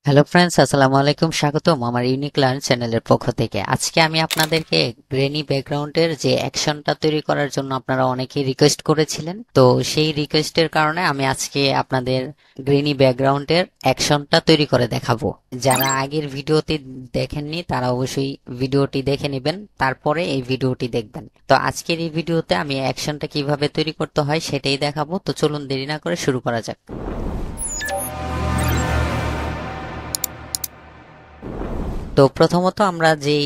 Hello friends, আসসালামু আলাইকুম। স্বাগতম আমার ইউনিক লার্ন চ্যানেলের পক্ষ থেকে। আজকে আমি আপনাদেরকে গ্রেনি ব্যাকগ্রাউন্ডের যে অ্যাকশনটা তৈরি করার জন্য আপনারা অনেকেই রিকোয়েস্ট করেছিলেন, তো সেই রিকোয়েস্টের কারণে আমি আজকে আপনাদের গ্রেনি ব্যাকগ্রাউন্ডের অ্যাকশনটা তৈরি করে দেখাবো। যারা আগের ভিডিওটি দেখেননি তারা অবশ্যই ভিডিওটি দেখে নেবেন, তারপরে এই ভিডিওটি দেখবেন। তো আজকের এই ভিডিওতে আমি অ্যাকশনটা কিভাবে তৈরি করতে হয় সেটাই দেখাবো। তো চলুন দেরি না করে শুরু করা যাক। তো প্রথমত আমরা যেই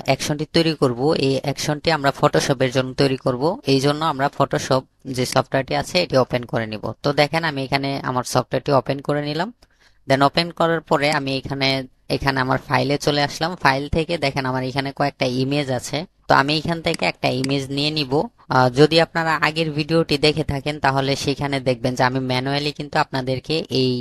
অ্যাকশনটি তৈরি করব, এই অ্যাকশনটি আমরা ফটোশপের জন্য তৈরি করব। এই জন্য আমরা ফটোশপ যে সফটওয়্যারটি আছে এটি ওপেন করে নিব। তো দেখেন আমি এখানে আমার সফটওয়্যারটি ওপেন করে নিলাম। দেন ওপেন করার পরে আমি এখানে এখানে আমার ফাইলে চলে আসলাম। ফাইল থেকে দেখেন আমার এখানে কয়েকটা ইমেজ আছে। তো আমি এখান থেকে একটা ইমেজ নিয়ে নিব। যদি আপনারা আগের ভিডিওটি দেখে থাকেন তাহলে সেখানে দেখবেন যে আমি ম্যানুয়ালি কিন্তু আপনাদেরকে এই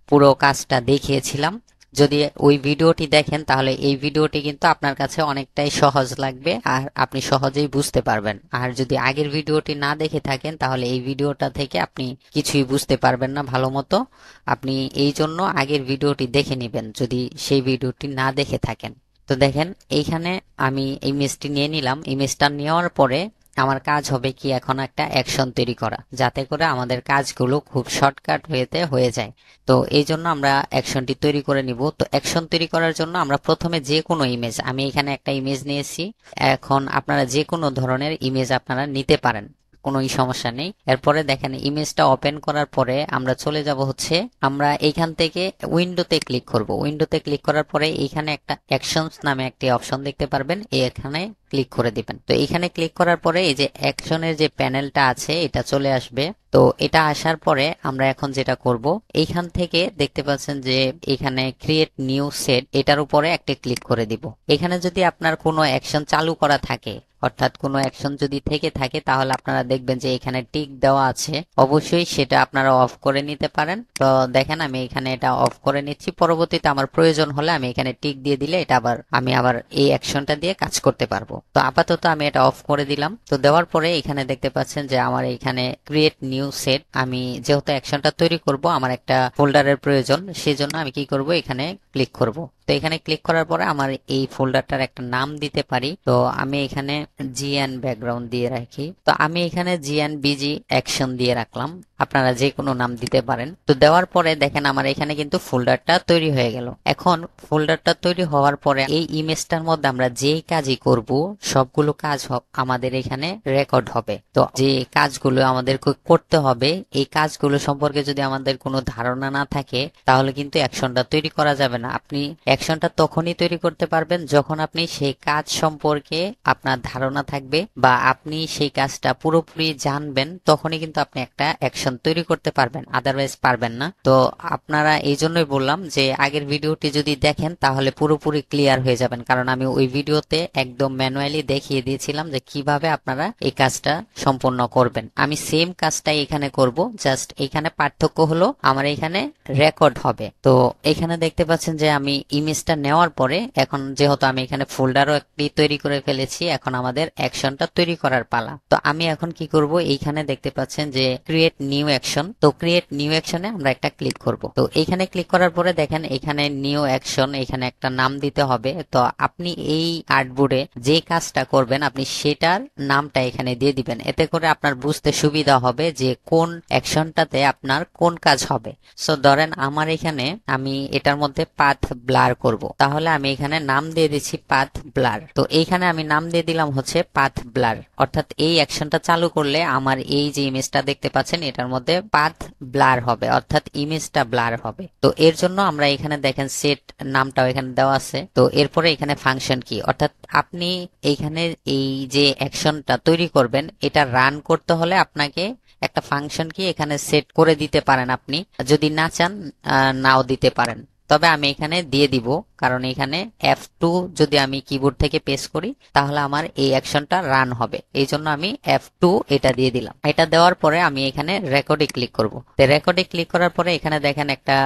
পুরো কাজটা দেখিয়েছিলাম। যদি ওই ভিডিওটি দেখেন তাহলে এই ভিডিওটি কিন্তু আপনার কাছে অনেকটাই সহজ লাগবে আর আপনি সহজেই বুঝতে পারবেন। আর যদি আগের ভিডিওটি না দেখে থাকেন তাহলে এই ভিডিওটা থেকে আপনি কিছুই বুঝতে পারবেন না ভালো মতো। আপনি এই জন্য আগের ভিডিওটি দেখে নেবেন যদি সেই ভিডিওটি না দেখে থাকেন। তো দেখেন এইখানে আমি ইমেজটি নিয়ে নিলাম। ইমেজটা নেওয়ার পরে আমার কাজ হবে কি, এখন একটা অ্যাকশন তৈরি করা, যাতে করে আমাদের কাজগুলো খুব শর্টকাট ওয়েতে হয়ে যায়। তো এই জন্য আমরা অ্যাকশনটি তৈরি করে নিব। তো অ্যাকশন তৈরি করার জন্য আমরা প্রথমে যে কোনো ইমেজ, আমি এখানে একটা ইমেজ নিয়েছি। এখন আপনারা যে কোনো ধরনের ইমেজ আপনারা নিতে পারেন, কোনোই সমস্যা নেই। এরপরে দেখেন ইমেজটা ওপেন করার পরে আমরা চলে যাব হচ্ছে, আমরা এইখান থেকে উইন্ডোতে ক্লিক করব। উইন্ডোতে ক্লিক করার পরে এইখানে একটা অ্যাকশনস নামে একটি অপশন দেখতে পারবেন, এখানে ক্লিক করে দিবেন। তো এখানে ক্লিক করার পরে এই যে অ্যাকশনের যে প্যানেলটা আছে এটা চলে আসবে। তো এটা আসার পরে আমরা এখন যেটা করব, এইখান থেকে দেখতে পাচ্ছেন যে এখানে ক্রিয়েট নিউ সেট, এটার উপরে একটা ক্লিক করে দিব। এখানে যদি আপনার কোনো অ্যাকশন চালু করা থাকে, অর্থাৎ কোনো অ্যাকশন যদি থেকে থাকে, তাহলে আপনারা দেখবেন যে এখানে টিক দেওয়া আছে, অবশ্যই সেটা আপনারা অফ করে নিতে পারেন। তো দেখেন আমি এখানে এটা অফ করে নিচ্ছি। পরবর্তীতে আমার প্রয়োজন হলে আমি এখানে টিক দিয়ে দিলে এটা আমি আবার এই অ্যাকশনটা দিয়ে কাজ করতে পারবো। তো আপাতত আমি এটা অফ করে দিলাম। তো দেওয়ার পরে এখানে দেখতে পাচ্ছেন যে আমার এখানে ক্রিয়েট নিউ সেট, আমি যেহেতু অ্যাকশনটা তৈরি করব আমার একটা ফোল্ডারের প্রয়োজন, সেজন্য আমি কি করব, এখানে ক্লিক করব। তো এখানে ক্লিক করার পরে আমার এই ফোল্ডারটার একটা নাম দিতে পারি। তো আমি এখানে জিএন ব্যাকগ্রাউন্ড দিয়ে রাখি। তো আমি এখানে জিএন বিজি অ্যাকশন দিয়ে রাখলাম, আপনারা যে কোনো নাম দিতে পারেন। তো দেওয়ার পরে দেখেন আমার এখানে কিন্তু ফোল্ডারটা তৈরি হয়ে গেল। এখন ফোল্ডারটা তৈরি হওয়ার পরে এই ইমেজটার মধ্যে আমরা যেই কাজই করব সবগুলো কাজ আমাদের এখানে রেকর্ড হবে। তো যে কাজগুলো আমাদের করতে হবে এই কাজগুলো সম্পর্কে যদি আমাদের কোনো ধারণা না থাকে তাহলে কিন্তু অ্যাকশনটা তৈরি করা যাবে না। আপনি অ্যাকশনটা তখনই তৈরি করতে পারবেন যখন আপনি সেই কাজ সম্পর্কে আপনার ধারণা থাকবে বা আপনি সেই কাজটা পুরোপুরি জানবেন, তখনই কিন্তু আপনি একটা অ্যাকশন তৈরি করতে পারবেন, আদারওয়াইজ পারবেন না। তো আপনারা এই জন্যই বললাম যে আগের ভিডিওটি যদি দেখেন তাহলে পুরোপুরি ক্লিয়ার হয়ে যাবেন, কারণ আমি ওই ভিডিওতে একদম ম্যানুয়ালি দেখিয়ে দিয়েছিলাম যে কিভাবে আপনারা এই কাজটা সম্পন্ন করবেন। আমি সেম কাজটাই এখানে করব, জাস্ট এখানে পার্থক্য হলো আমার এখানে রেকর্ড হবে। তো এখানে দেখতে পাচ্ছেন যে আমি ইমেজটা নেওয়ার পরে এখন যেহেতু আমি এখানে ফোল্ডারও একটি তৈরি করে ফেলেছি, এখন আমাদের অ্যাকশনটা তৈরি করার পালা। তো আমি এখন কি করব, এইখানে দেখতে পাচ্ছেন যে ক্রিয়েট নিউ অ্যাকশন। তো ক্রিয়েট নিউ অ্যাকশনে আমরা একটা ক্লিক করব। তো এইখানে ক্লিক করার পরে দেখেন এখানে নিউ অ্যাকশন, এখানে একটা নাম দিতে হবে। তো আপনি এই আর্টবোর্ডে যে কাজটা করবেন আপনি সেটার নামটা এখানে দিয়ে দিবেন, এতে করে আপনার বুঝতে সুবিধা হবে যে কোন অ্যাকশনটাতে আপনার কোন কাজ হবে। সো ধরেন আমার এখানে আমি এটার মধ্যে পাথ ব্লার করব, তাহলে আমি এখানে নাম দিয়ে দিচ্ছি পাথ ব্লার। তো এইখানে আমি নাম দিয়ে দিলাম হচ্ছে পাথ ব্লার, অর্থাৎ এই অ্যাকশনটা চালু করলে আমার এই যে ইমেজটা দেখতে পাচ্ছেন এটার মধ্যে পাথ ব্লার হবে, অর্থাৎ ইমেজটা ব্লার হবে। তো এর জন্য আমরা এখানে দেখেন সেট নামটাও এখানে দেওয়া আছে। তো এরপরে এখানে ফাংশন কি, অর্থাৎ আপনি এইখানে এই যে অ্যাকশনটা তৈরি করবেন এটা রান করতে হলে আপনাকে একটা ফাংশন কি এখানে সেট করে দিতে পারেন, আপনি যদি না চান নাও দিতে পারেন। তবে আমি এখানে দিয়ে দিব, কারণ এখানে F2 যদি আমি কিবোর্ড থেকে প্রেস করি তাহলে আমার এই অ্যাকশনটা রান হবে, এই জন্য আমি F2 এটা দিয়ে দিলাম। এটা দেওয়ার পরে আমি এখানে রেকর্ডে ক্লিক করব। তো রেকর্ডে ক্লিক করার পরে এখানে দেখেন একটা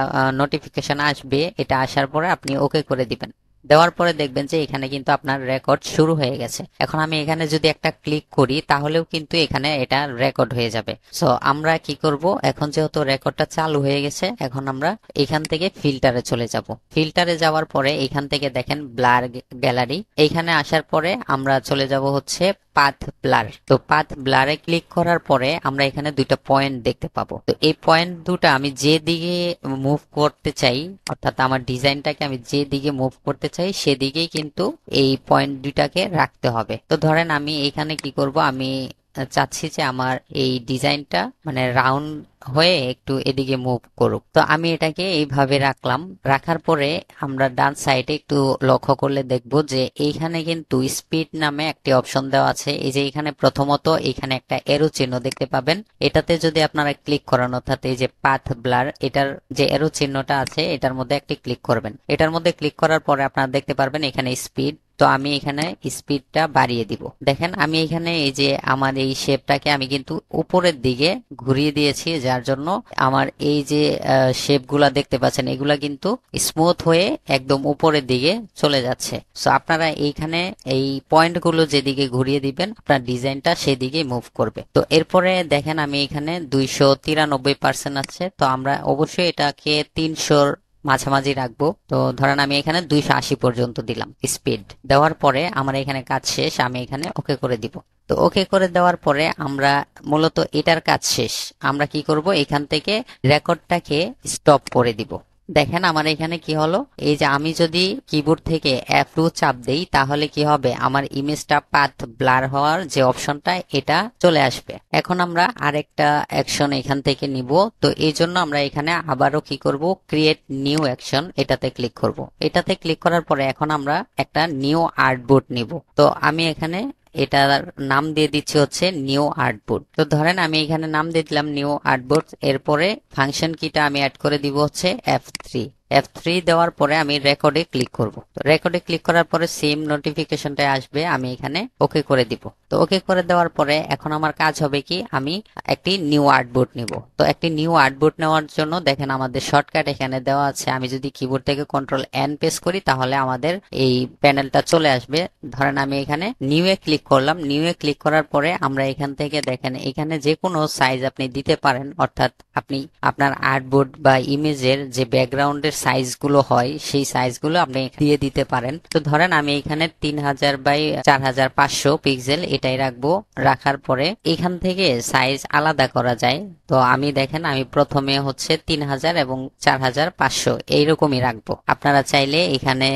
নোটিফিকেশন আসবে, এটা আসার পরে আপনি ওকে করে দিবেন। দেওয়ার পরে দেখবেন যে এখানে কিন্তু আপনার রেকর্ড শুরু হয়ে গেছে। এখন আমি এখানে যদি একটা ক্লিক করি তাহলেও কিন্তু এখানে এটা রেকর্ড হয়ে যাবে। সো আমরা কি করব, এখন যেহেতু রেকর্ডটা চালু হয়ে গেছে, এখন আমরা এখান থেকে ফিল্টারে চলে যাব। ফিল্টারে যাওয়ার পরে এখান থেকে দেখেন ব্লার গ্যালারি, এইখানে আসার পরে আমরা চলে যাব হচ্ছে পাথ ব্লার। তো পাথ ব্লারে ক্লিক করার পরে আমরা এখানে দুইটা পয়েন্ট দেখতে পাবো। তো এই পয়েন্ট দুটা আমি যে দিকে মুভ করতে চাই, অর্থাৎ আমার ডিজাইনটাকে আমি যে দিকে মুভ করতে চাই সেদিকেই কিন্তু এই পয়েন্ট দুইটাকে রাখতে হবে। তো ধরেন আমি এখানে কি করব, আমি চাচ্ছি যে আমার এই ডিজাইনটা মানে রাউন্ড হয়ে একটু এদিকে মুভ করুক। তো আমি এটাকে এইভাবে রাখলাম। রাখার পরে আমরা ডান সাইডে একটু লক্ষ্য করলে দেখব যে এইখানে কিন্তু স্পিড নামে একটি অপশন দেওয়া আছে। এই যে এখানে প্রথমত এখানে একটা এরো চিহ্ন দেখতে পাবেন, এটাতে যদি আপনারা ক্লিক করেন, অর্থাৎ এই যে পাথ ব্লার, এটার যে এরো চিহ্নটা আছে এটার মধ্যে একটি ক্লিক করবেন। এটার মধ্যে ক্লিক করার পরে আপনারা দেখতে পারবেন এখানে স্পিড। তো আমি এখানে স্পিডটা বাড়িয়ে দিব। দেখেন আমি এখানে এই যে আমার এই শেপটাকে আমি কিন্তু উপরের দিকে ঘুরিয়ে দিয়েছি, যার জন্য আমার এই যে শেপগুলা দেখতে পাচ্ছেন এগুলা কিন্তু স্মুথ হয়ে একদম উপরের দিকে চলে যাচ্ছে। সো আপনারা এইখানে এই পয়েন্টগুলো যেদিকে ঘুরিয়ে দিবেন আপনার ডিজাইনটা সেদিকে মুভ করবে। তো এরপরে দেখেন আমি এখানে 293% আছে, তো আমরা অবশ্যই এটাকে 300 মাঝামাঝি রাখবো। তো ধরেন আমি এখানে 280 পর্যন্ত দিলাম স্পিড। দেওয়ার পরে আমার এখানে কাজ শেষ, আমি এখানে ওকে করে দিব। তো ওকে করে দেওয়ার পরে আমরা মূলত এটার কাজ শেষ। আমরা কি করব, এখান থেকে রেকর্ডটাকে স্টপ করে দিব। দেখেন আমার এখানে কি হলো, এই যে আমি যদি কিবোর্ড থেকে F2 চাপ দেই তাহলে কি হবে, আমার ইমেজটা পাথ ব্লার হওয়ার যে অপশনটা এটা চলে আসবে। এখন আমরা আরেকটা অ্যাকশন এখান থেকে নিব। তো এই জন্য আমরা এখানে আবারও কি করব, ক্রিয়েট নিউ অ্যাকশন, এটাতে ক্লিক করব। এটাতে ক্লিক করার পরে এখন আমরা একটা নিউ আর্টবোর্ড নিব। তো আমি এখানে এটার নাম দিয়ে দিচ্ছি হচ্ছে নিউ আর্টবোর্ড। তো ধরেন আমি এখানে নাম দিয়ে দিলাম নিউ আর্টবোর্ড। এরপরে ফাংশন কিটা আমি অ্যাড করে দিব হচ্ছে F3 দেওয়ার পরে আমি রেকর্ডে ক্লিক করব। তো রেকর্ডে ক্লিক করার পরে সেম নোটিফিকেশনটা আসবে, আমি এখানে ওকে করে দিব। তো ওকে করে দেওয়ার পরে এখন আমার কাজ হবে কি, আমি একটি নিউ আর্টবোর্ড নিব। তো একটি নিউ আর্টবোর্ড নেওয়ার জন্য দেখেন আমাদের শর্টকাট এখানে দেওয়া আছে। আমি যদি কিবোর্ড থেকে Ctrl+N প্রেস করি তাহলে আমাদের এই প্যানেলটা চলে আসবে। ধরেন আমি এখানে নিউ এ ক্লিক করলাম। নিউ এ ক্লিক করার পরে আমরা এখান থেকে দেখেন এখানে যে কোনো সাইজ আপনি দিতে পারেন, অর্থাৎ আপনি আপনার আর্টবোর্ড বা ইমেজের যে ব্যাকগ্রাউন্ডের সাইজগুলো হয় সেই সাইজগুলো আপনি দিয়ে দিতে পারেন। তো ধরেন আমি এখানে 3000x4500 পিক্সেল এটাই রাখবো। রাখার পরে এখান থেকে সাইজ আলাদা করা যায়। তো আমি দেখেন আমি প্রথমে হচ্ছে 3000 এবং 4500 এইরকমই রাখবো। আপনারা চাইলে এখানে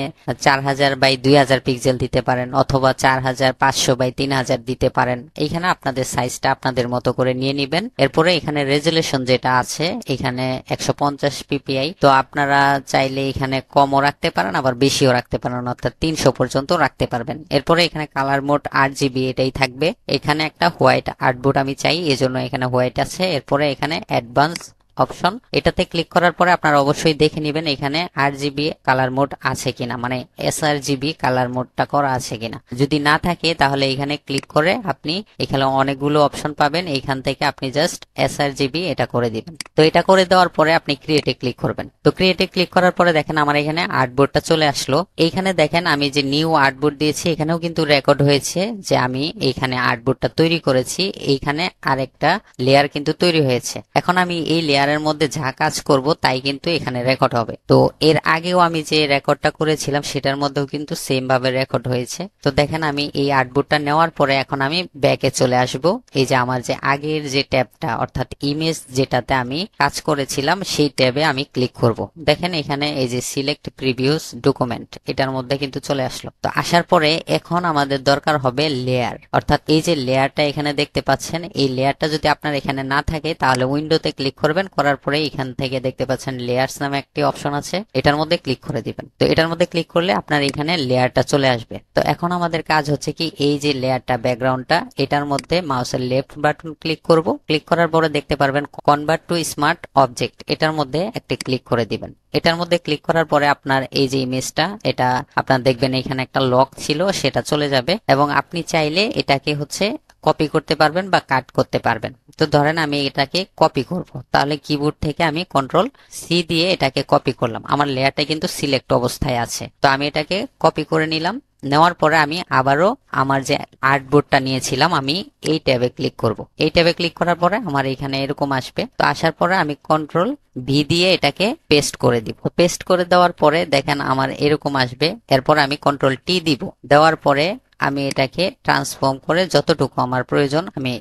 4000x2000 পিক্সেল দিতে পারেন, অথবা 4500x3000 দিতে পারেন। এখানে আপনাদের সাইজটা আপনাদের মতো করে নিয়ে নিবেন। এরপরে এখানে রেজুলেশন যেটা আছে এখানে 150 ppi। তো আপনারা চাইলে এখানে কমও রাখতে পারেন আবার বেশিও রাখতে পারেন, অর্থাৎ 300 পর্যন্ত রাখতে পারবেন। এরপরে এখানে কালার মোড 8GB এটাই থাকবে। এখানে একটা হোয়াইট আর্টবোর্ড আমি চাই, এজন্য এখানে হোয়াইট আছে। এরপরে এখানে অ্যাডভান্স অপশন, এটাতে ক্লিক করার পরে আপনারা অবশ্যই দেখে নেবেন এখানে RGB কালার মোড আছে কিনা, মানে sRGB কালার মোডটা করা আছে কিনা। যদি না থাকে তাহলে এখানে ক্লিক করে আপনি এখানে অনেকগুলো অপশন পাবেন, এইখান থেকে আপনি জাস্ট sRGB এটা করে দিবেন। তো এটা করে দেওয়ার পরে আপনি ক্রিয়েটে ক্লিক করবেন। তো ক্রিয়েটে ক্লিক করার পরে দেখেন আমার এখানে আর্টবোর্ডটা চলে আসলো। এইখানে দেখেন আমি যে নিউ আর্টবোর্ড দিয়েছি এখানেও কিন্তু রেকর্ড হয়েছে যে আমি এইখানে আর্টবোর্ডটা তৈরি করেছি। এইখানে আরেকটা লেয়ার কিন্তু তৈরি হয়েছে। এখন আমি এই লেয়ার এর মধ্যে যা কাজ করব তাই কিন্তু এখানে রেকর্ড হবে। তো এর আগেও আমি যে রেকর্ডটা করেছিলাম সেটার মধ্যেও কিন্তু সেম ভাবে রেকর্ড হয়েছে। তো দেখেন আমি এই আর্টবোর্ডটা নেওয়ার পরে এখন আমি ব্যাকে চলে আসব। এই যে আমার যে আগের যে ট্যাবটা অর্থাৎ ইমেজ যেটাতে আমি কাজ করেছিলাম সেই ট্যাবে আমি ক্লিক করব। দেখেন এখানে এই যে সিলেক্ট প্রিভিউস ডকুমেন্ট এটার মধ্যে কিন্তু চলে আসলো। তো আসার পরে এখন আমাদের দরকার হবে লেয়ার, অর্থাৎ এই যে লেয়ারটা এখানে দেখতে পাচ্ছেন এই লেয়ারটা যদি আপনার এখানে না থাকে তাহলে উইন্ডোতে ক্লিক করবেন। করার পরে এখান থেকে দেখতে পাচ্ছেন লেয়ার্স নামে একটি অপশন আছে, এটার মধ্যে ক্লিক করে দিবেন। তো এটার মধ্যে ক্লিক করলে আপনার এখানে লেয়ারটা চলে আসবে। তো এখন আমাদের কাজ হচ্ছে কি, এই যে লেয়ারটা ব্যাকগ্রাউন্ডটা এটার মধ্যে মাউসের লেফট বাটন ক্লিক করব। ক্লিক করার পরে দেখতে পারবেন কনভার্ট টু স্মার্ট অবজেক্ট, এটার মধ্যে একটি ক্লিক করে দিবেন। এটার মধ্যে ক্লিক করার পরে আপনার এই যে ইমেজটা এটা আপনার দেখবেন এখানে একটা লক ছিল সেটা চলে যাবে, এবং আপনি চাইলে এটাকে হচ্ছে কপি করতে পারবেন বা কাট করতে পারবেন। তো ধরেন আমি এটাকে কপি করব, তাহলে কিবোর্ড থেকে আমি কন্ট্রোল সি দিয়ে এটাকে কপি করলাম। আমার লেয়ারটা কিন্তু সিলেক্ট অবস্থায় আছে, তো আমি এটাকে কপি করে নিলাম। নেওয়ার পরে আমি আবারও আমার যে আর্টবোর্ডটা নিয়েছিলাম আমি এই ট্যাবে ক্লিক করব। এই ট্যাবে ক্লিক করার পরে আমার এখানে এরকম আসবে। তো আসার পরে আমি কন্ট্রোল ভি দিয়ে এটাকে পেস্ট করে দিব। পেস্ট করে দেওয়ার পরে দেখেন আমার এরকম আসবে। এরপর আমি কন্ট্রোল টি দিব। দেওয়ার পরে আমি এটাকে ট্রান্সফর্ম করে যতটুকু আমার প্রয়োজন আমি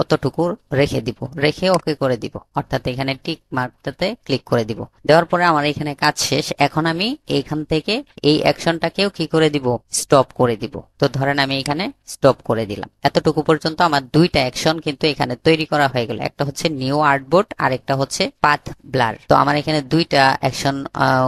অতটুকু রেখে দিব, রেখে ওকে করে দিব, অর্থাৎ এখানে টিক মার্কটাতে ক্লিক করে দিব। দেওয়ার পরে আমার এখানে কাজ শেষ। এখন আমি এইখান থেকে এই অ্যাকশনটাকেও কি করে দিব, স্টপ করে দিব। তো ধরেন আমি এখানে স্টপ করে দিলাম। এতটুকু পর্যন্ত আমার দুইটা অ্যাকশন কিন্তু এখানে তৈরি করা হয়ে গেল। একটা হচ্ছে নিউ আর্টবোর্ড আর একটা হচ্ছে পাথ ব্লার। তো আমার এখানে দুইটা অ্যাকশন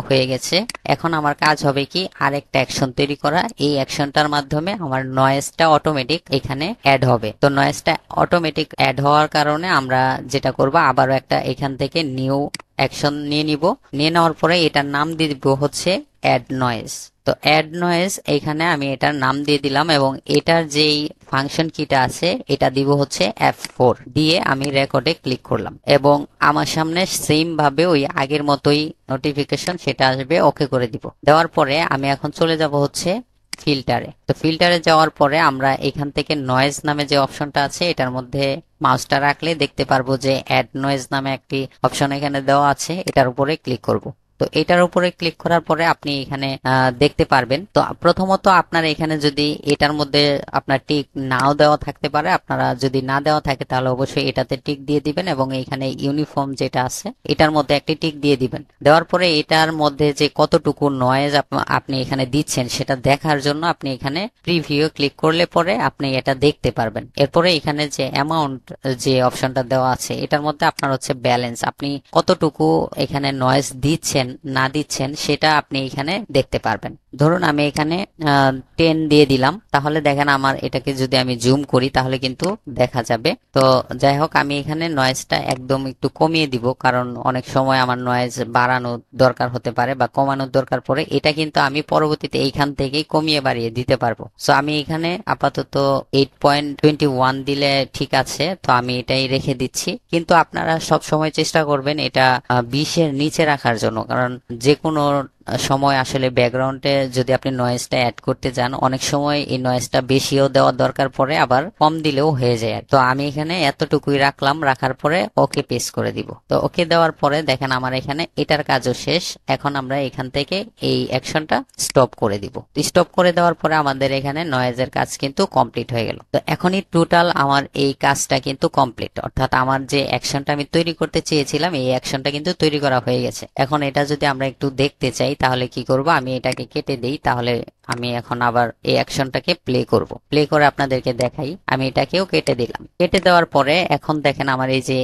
হয়ে গেছে। এখন আমার কাজ হবে কি আরেকটা অ্যাকশন তৈরি করা। এই অ্যাকশনটার মাধ্যমে আমার নয়েজটা অটোমেটিক এখানে অ্যাড হবে। তো নয়েজটা অটোমেটিক অ্যাড হওয়ার কারণে আমরা যেটা করব আবারও একটা এখান থেকে নিউ অ্যাকশন নিয়ে নিব। নিয়ে নেওয়ার পরে এটার নাম দিয়ে দিব হচ্ছে অ্যাড নয়েজ। তো অ্যাড নয়েজ এখানে আমি এটার নাম দিয়ে দিলাম এবং এটার যেই ফাংশন কিটা আছে এটা দিব হচ্ছে F4 দিয়ে আমি রেকর্ডে ক্লিক করলাম এবং আমার সামনে সেম ভাবে ওই আগের মতোই নোটিফিকেশন সেটা আসবে, ওকে করে দিব। দেওয়ার পরে আমি এখন চলে যাব হচ্ছে ফিল্টারে। তো ফিল্টারে যাওয়ার পরে আমরা এখান থেকে নয়েজ নামে যে অপশনটা আছে এটার মধ্যে মাউসটা রাখলে দেখতে পারবো যে অ্যাড নয়েজ নামে একটি অপশন এখানে দেওয়া আছে, এটার উপরে ক্লিক করব। তো এটার উপরে ক্লিক করার পরে আপনি এখানে দেখতে পারবেন। তো প্রথমত আপনার এখানে যদি এটার মধ্যে আপনার টিক নাও দেওয়া থাকতে পারে, আপনারা যদি না দেওয়া থাকে তাহলে অবশ্যই এটাতে টিক দিয়ে দিবেন এবং এখানে ইউনিফর্ম যেটা আছে এটার মধ্যে একটি টিক দিয়ে দিবেন। দেওয়ার পরে এটার মধ্যে যে কতটুকু নয়েজ আপনি এখানে দিচ্ছেন সেটা দেখার জন্য আপনি এখানে প্রিভিউ ক্লিক করলে পরে আপনি এটা দেখতে পারবেন। এরপরে এখানে যে অ্যামাউন্ট যে অপশনটা দেওয়া আছে এটার মধ্যে আপনার হচ্ছে ব্যালেন্স, আপনি কতটুকু এখানে নয়েজ দিচ্ছেন না দিচ্ছেন সেটা আপনি এখানে দেখতে পারবেন। ধরুন আমি এখানে 10 দিয়ে দিলাম, তাহলে দেখেন আমার এটাকে যদি আমি জুম করি তাহলে কিন্তু দেখা যাবে। তো যাই হোক আমি এখানে নয়েজটা একদম একটু কমিয়ে দিব, কারণ অনেক সময় আমার নয়েজ বাড়ানোর দরকার হতে পারে বা কমানোর দরকার পড়ে। এটা কিন্তু আমি পরবর্তীতে এইখান থেকেই কমিয়ে বাড়িয়ে দিতে পারবো। সো আমি এখানে আপাতত 8.21 দিলে ঠিক আছে, তো আমি এটাই রেখে দিচ্ছি। কিন্তু আপনারা সব সময় চেষ্টা করবেন এটা 20-এর নিচে রাখার জন্য, কারণ যে কোনো সময় আসলে ব্যাকগ্রাউন্ডে যদি আপনি নয়েজটা অ্যাড করতে যান অনেক সময় এই নয়েজটা বেশিও দেওয়ার দরকার পড়ে, আবার কম দিলেও হয়ে যায়। তো আমি এখানে এতটুকুই রাখলাম, রাখার পরে ওকে পেস্ট করে দিব। তো ওকে দেওয়ার পরে দেখেন আমার এখানে এটার কাজও শেষ। এখন আমরা এখান থেকে এই অ্যাকশনটা স্টপ করে দিব। স্টপ করে দেওয়ার পরে আমাদের এখানে নয়েজের কাজ কিন্তু কমপ্লিট হয়ে গেল। তো এখনই টোটাল আমার এই কাজটা কিন্তু কমপ্লিট, অর্থাৎ আমার যে অ্যাকশনটা আমি তৈরি করতে চেয়েছিলাম এই অ্যাকশনটা কিন্তু তৈরি করা হয়ে গেছে। এখন এটা যদি আমরা একটু দেখতে চাই তাহলে কি করব, আমি এটাকে কেটে দেই। তাহলে আমি এখন আবার এই অ্যাকশনটাকে প্লে করব, প্লে করে আপনাদেরকে দেখাই। আমি এটাকেও কেটে দিলাম। কেটে দেওয়ার পরে এখন দেখেন আমার এই যে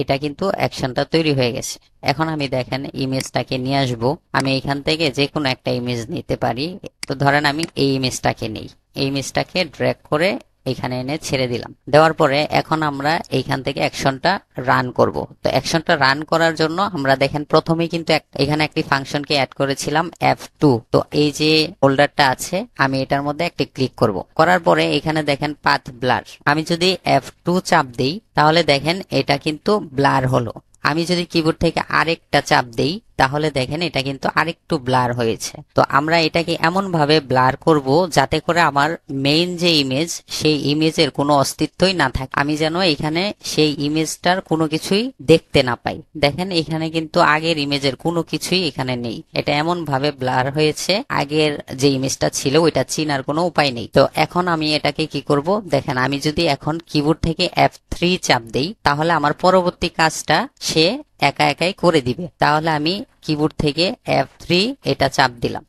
এটা কিন্তু অ্যাকশনটা তৈরি হয়ে গেছে। এখন আমি দেখেন ইমেজটাকে নিয়ে আসবো। আমি এখান থেকে যে কোনো একটা ইমেজ নিতে পারি। তো ধরেন আমি এই ইমেজটাকে নেই, এই ইমেজটাকে ড্র্যাগ করে এখানে এনে ছেড়ে দিলাম। দেওয়ার পরে এখন আমরা এইখান থেকে অ্যাকশনটা রান করব। তো অ্যাকশনটা রান করার জন্য আমরা দেখেন প্রথমেই কিন্তু এখানে একটি ফাংশনকে অ্যাড করেছিলাম F2। তো এই যে ফোল্ডারটা আছে আমি এটার মধ্যে একটি ক্লিক করব। করার পরে এখানে দেখেন পাথ ব্লার, আমি যদি F2 চাপ দেই তাহলে দেখেন এটা কিন্তু ব্লার হলো। আমি যদি কিবোর্ড থেকে আরেকটা চাপ দেই তাহলে দেখেন এটা কিন্তু আরেকটু ব্লার হয়েছে। তো আমরা এটাকে এমন ভাবে ব্লার করব যাতে করে আমার মেইন যে ইমেজ সেই ইমেজের কোনো অস্তিত্বই না থাকে, আমি যেন এখানে সেই ইমেজটার কোনো কিছুই দেখতে না পাই। দেখেন এখানে কিন্তু আগের ইমেজের কোনো কিছুই এখানে নেই, এটা এমন ভাবে ব্লার হয়েছে আগের যে ইমেজটা ছিল ওইটা চিনার কোনো উপায় নেই। তো এখন আমি এটাকে কি করব, দেখেন আমি যদি এখন কিবোর্ড থেকে F3 চাপ দেই তাহলে আমার পরবর্তী কাজটা সে একা একাই করে দিবে। তাহলে আমি কিবোর্ড থেকে F3 এটা চাপ দিলাম।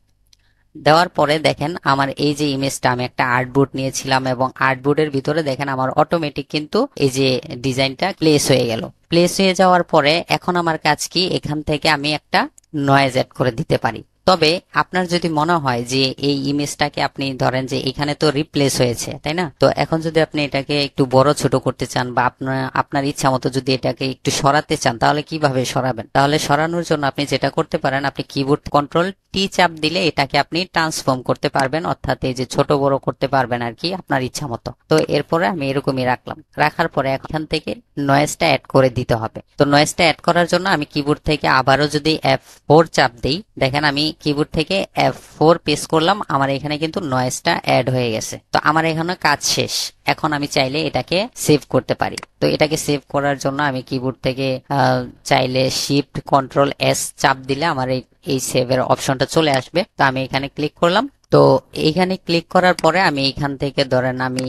দেওয়ার পরে দেখেন আমার এই যে ইমেজটা আমি একটা আর্টবোর্ড নিয়েছিলাম এবং আর্টবোর্ডের ভিতরে দেখেন আমার অটোমেটিক কিন্তু এই যে ডিজাইনটা প্লেস হয়ে গেল। প্লেস হয়ে যাওয়ার পরে এখন আমার কাজ কি, এখান থেকে আমি একটা নয়েজ অ্যাড করে দিতে পারি। তবে আপনার যদি মনে হয় যে এই ইমেজটাকে আপনি ধরেন যে এখানে তো রিপ্লেস হয়েছে তাই না, তো এখন যদি আপনি এটাকে একটু বড় ছোট করতে চান বা আপনার ইচ্ছা মতো যদি এটাকে একটু সরাতে চান তাহলে কিভাবে সরাবেন? তাহলে সরানোর জন্য আপনি যেটা করতে পারেন, আপনি কিবোর্ড কন্ট্রোল টি চাপ দিলে এটাকে আপনি ট্রান্সফর্ম করতে পারবেন, অর্থাৎ এই যে ছোট বড় করতে পারবেন আর কি আপনার ইচ্ছা মতো। তো এরপরে আমি এরকমই রাখলাম, রাখার পরে এখান থেকে নয়েজটা অ্যাড করে দিতে হবে। তো নয়েজটা অ্যাড করার জন্য আমি কিবোর্ড থেকে আবারও যদি F4 চাপ দিই, দেখেন আমি কিবোর্ড থেকে F4 প্রেস করলাম, আমার এখানে কিন্তু নয়েজটা অ্যাড হয়ে গেছে। তো আমার এখানে কাজ শেষ। এখন আমি চাইলে এটাকে সেভ করতে পারি। তো এটাকে সেভ করার জন্য আমি কিবোর্ড থেকে চাইলে শিফট কন্ট্রোল এস চাপ দিলে আমার এই সেভের অপশনটা চলে আসবে। তো আমি এখানে ক্লিক করলাম। তো এইখানে ক্লিক করার পরে আমি এখান থেকে ধরেন আমি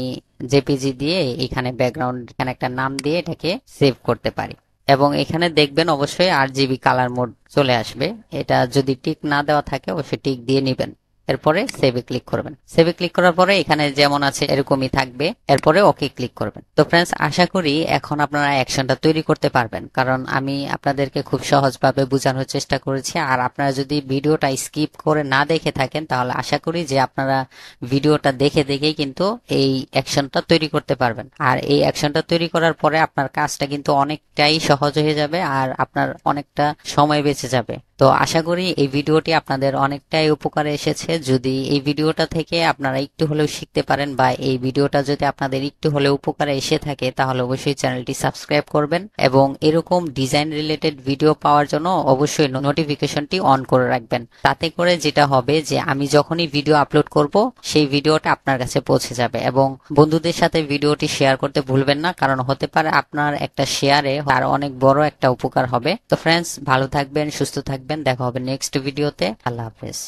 জেপিজি দিয়ে এখানে ব্যাকগ্রাউন্ড এখানে একটা নাম দিয়ে এটাকে সেভ করতে পারি। এবং এখানে দেখবেন অবশ্যই RGB কালার মোড চলে আসবে। এটা যদি টিক না দেওয়া থাকে অবশ্যই টিক দিয়ে নেবেন। এরপরে সেভে ক্লিক করবেন। সেভে ক্লিক করার পরে এখানে যেমন আছে এরকমই থাকবে, এরপরে ওকে ক্লিক করবেন। তো ফ্রেন্ডস, আশা করি এখন আপনারা অ্যাকশনটা তৈরি করতে পারবেন, কারণ আমি আপনাদেরকে খুব সহজভাবে বোঝানোর চেষ্টা করেছি। আর আপনারা যদি ভিডিওটা স্কিপ করে না দেখে থাকেন তাহলে আশা করি যে আপনারা ভিডিওটা দেখে দেখেই কিন্তু এই অ্যাকশনটা তৈরি করতে পারবেন। আর এই অ্যাকশনটা তৈরি করার পরে আপনার কাজটা কিন্তু অনেকটাই সহজ হয়ে যাবে আর আপনার অনেকটা সময় বেঁচে যাবে। তো আশা করি এই ভিডিওটি আপনাদের অনেকটাই উপকারে এসেছে। যদি এই ভিডিওটা থেকে আপনারা একটু হলেও শিখতে পারেন বা এই ভিডিওটা যদি আপনাদের একটু হলেও উপকারে এসে থাকে তাহলে অবশ্যই চ্যানেলটি সাবস্ক্রাইব করবেন এবং এরকম ডিজাইন রিলেটেড ভিডিও পাওয়ার জন্য অবশ্যই নোটিফিকেশনটি অন করে রাখবেন। তাতে করে যেটা হবে যে আমি যখনই ভিডিও আপলোড করব সেই ভিডিওটা আপনার কাছে পৌঁছে যাবে। এবং বন্ধুদের সাথে ভিডিওটি শেয়ার করতে ভুলবেন না, কারণ হতে পারে আপনার একটা শেয়ারে আর অনেক বড় একটা উপকার হবে। তো ফ্রেন্ডস, ভালো থাকবেন, সুস্থ থাকবেন, দেখা হবে নেক্সট ভিডিওতে। আল্লাহ হাফেজ।